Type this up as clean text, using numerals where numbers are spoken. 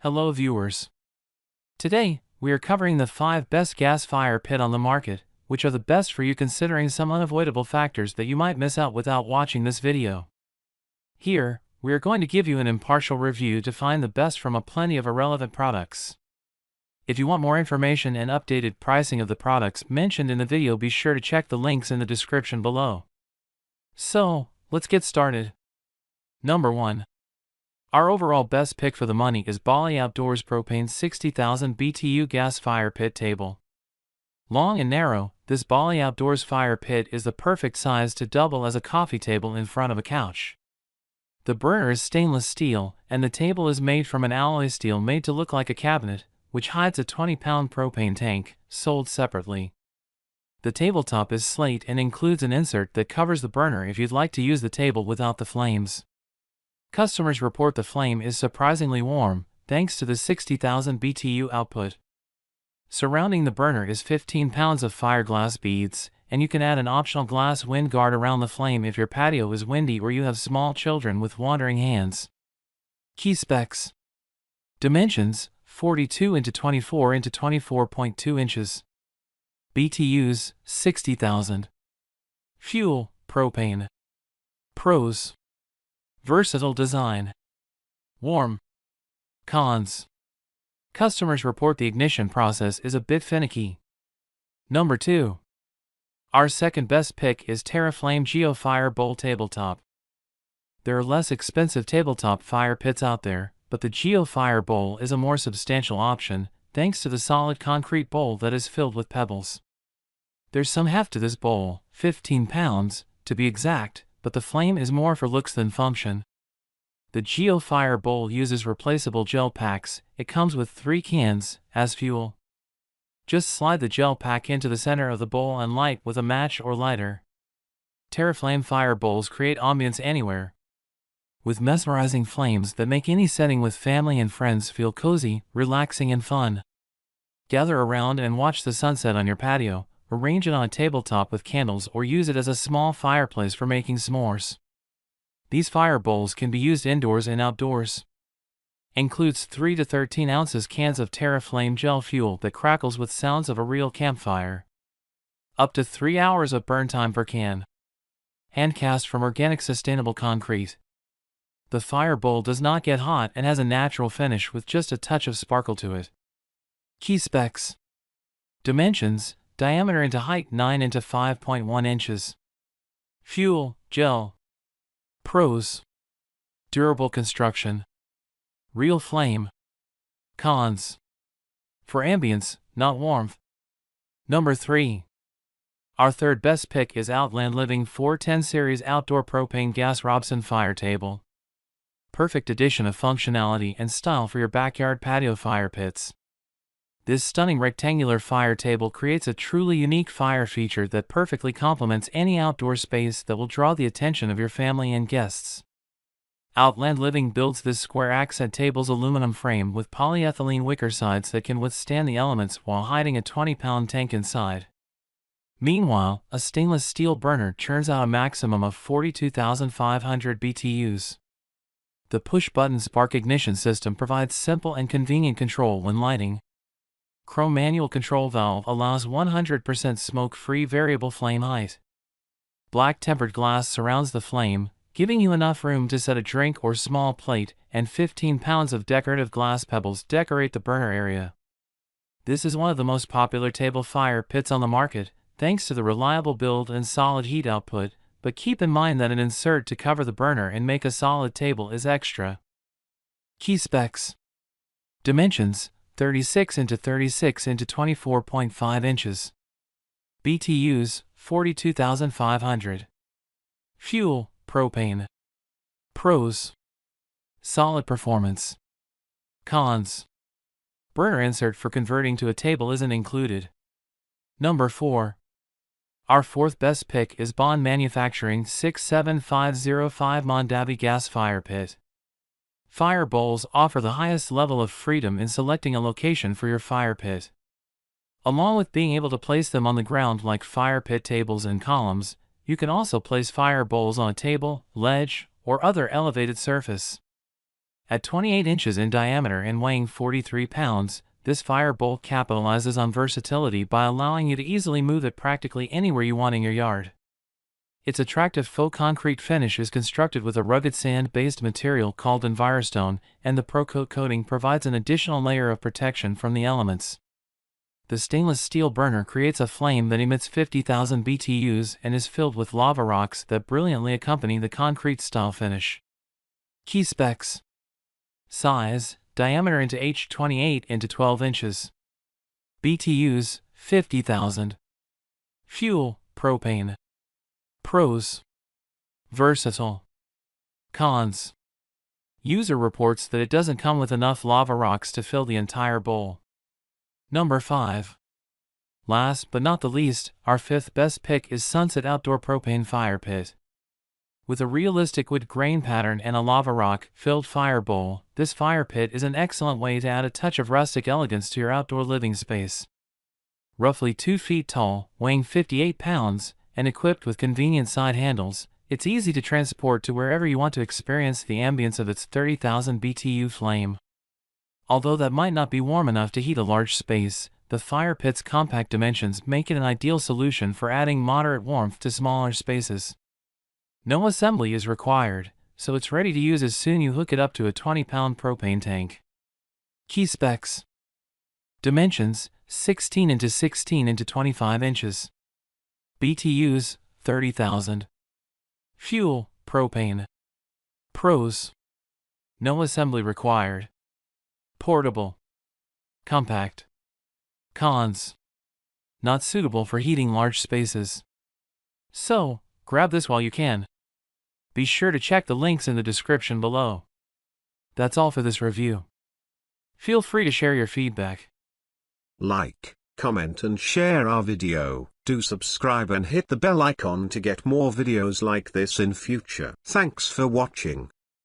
Hello viewers. Today, we are covering the 5 best gas fire pit on the market, which are the best for you considering some unavoidable factors that you might miss out without watching this video. Here, we are going to give you an impartial review to find the best from a plenty of irrelevant products. If you want more information and updated pricing of the products mentioned in the video, be sure to check the links in the description below. So, let's get started. Number 1. Our overall best pick for the money is Bali Outdoors Propane 60,000 BTU gas fire pit table. Long and narrow, this Bali Outdoors fire pit is the perfect size to double as a coffee table in front of a couch. The burner is stainless steel, and the table is made from an alloy steel made to look like a cabinet, which hides a 20-pound propane tank, sold separately. The tabletop is slate and includes an insert that covers the burner if you'd like to use the table without the flames. Customers report the flame is surprisingly warm, thanks to the 60,000 BTU output. Surrounding the burner is 15 pounds of fiberglass beads, and you can add an optional glass wind guard around the flame if your patio is windy or you have small children with wandering hands. Key specs. Dimensions: 42 x 24 x 24.2 inches. BTUs: 60,000. Fuel: propane. Pros: versatile design. Warm. Cons: customers report the ignition process is a bit finicky. Number 2. Our second best pick is Terra Geo Fire Bowl tabletop. There are less expensive tabletop fire pits out there, but the Geo Fire Bowl is a more substantial option, thanks to the solid concrete bowl that is filled with pebbles. There's some heft to this bowl, 15 pounds, to be exact, but the flame is more for looks than function. The Geo Fire Bowl uses replaceable gel packs. It comes with 3 cans, as fuel. Just slide the gel pack into the center of the bowl and light with a match or lighter. Terra Fire Bowls create ambience anywhere, with mesmerizing flames that make any setting with family and friends feel cozy, relaxing and fun. Gather around and watch the sunset on your patio. Arrange it on a tabletop with candles or use it as a small fireplace for making s'mores. These fire bowls can be used indoors and outdoors. Includes 3 to 13 ounces cans of Terra Flame gel fuel that crackles with sounds of a real campfire. Up to 3 hours of burn time per can. Hand cast from organic sustainable concrete. The fire bowl does not get hot and has a natural finish with just a touch of sparkle to it. Key specs. Dimensions: diameter into height 9 into 5.1 inches. Fuel: gel. Pros: durable construction. Real flame. Cons: for ambience, not warmth. Number 3. Our third best pick is Outland Living 410 Series Outdoor Propane Gas Robson Fire Table. Perfect addition of functionality and style for your backyard patio fire pits. This stunning rectangular fire table creates a truly unique fire feature that perfectly complements any outdoor space that will draw the attention of your family and guests. Outland Living builds this square accent table's aluminum frame with polyethylene wicker sides that can withstand the elements while hiding a 20-pound tank inside. Meanwhile, a stainless steel burner churns out a maximum of 42,500 BTUs. The push-button spark ignition system provides simple and convenient control when lighting. Chrome manual control valve allows 100% smoke-free variable flame height. Black tempered glass surrounds the flame, giving you enough room to set a drink or small plate, and 15 pounds of decorative glass pebbles decorate the burner area. This is one of the most popular table fire pits on the market, thanks to the reliable build and solid heat output, but keep in mind that an insert to cover the burner and make a solid table is extra. Key specs. Dimensions: 36 x 36 x 24.5 inches. BTUs: 42,500. Fuel: propane. Pros: solid performance. Cons: burner insert for converting to a table isn't included. Number 4. Our fourth best pick is Bond Manufacturing 67505 Mondavi Gas Fire Pit. Fire bowls offer the highest level of freedom in selecting a location for your fire pit. Along with being able to place them on the ground like fire pit tables and columns, you can also place fire bowls on a table, ledge, or other elevated surface. At 28 inches in diameter and weighing 43 pounds, this fire bowl capitalizes on versatility by allowing you to easily move it practically anywhere you want in your yard. Its attractive faux concrete finish is constructed with a rugged sand-based material called Envirostone, and the Pro-Coat coating provides an additional layer of protection from the elements. The stainless steel burner creates a flame that emits 50,000 BTUs and is filled with lava rocks that brilliantly accompany the concrete-style finish. Key specs: size, diameter into H28 into 12 inches. BTUs, 50,000. Fuel, propane. Pros: versatile. Cons: user reports that it doesn't come with enough lava rocks to fill the entire bowl. Number 5. Last but not the least, our 5th best pick is SUNSITT Outdoor Propane Fire Pit. With a realistic wood grain pattern and a lava rock-filled fire bowl, this fire pit is an excellent way to add a touch of rustic elegance to your outdoor living space. Roughly 2 feet tall, weighing 58 pounds, and equipped with convenient side handles, it's easy to transport to wherever you want to experience the ambience of its 30,000 BTU flame. Although that might not be warm enough to heat a large space, the fire pit's compact dimensions make it an ideal solution for adding moderate warmth to smaller spaces. No assembly is required, so it's ready to use as soon as you hook it up to a 20-pound propane tank. Key specs: dimensions, 16 into 16 into 25 inches. BTUs, 30,000. Fuel, propane. Pros: no assembly required. Portable. Compact. Cons: not suitable for heating large spaces. So, grab this while you can. Be sure to check the links in the description below. That's all for this review. Feel free to share your feedback. Like, comment and share our video. Do subscribe and hit the bell icon to get more videos like this in future. Thanks for watching.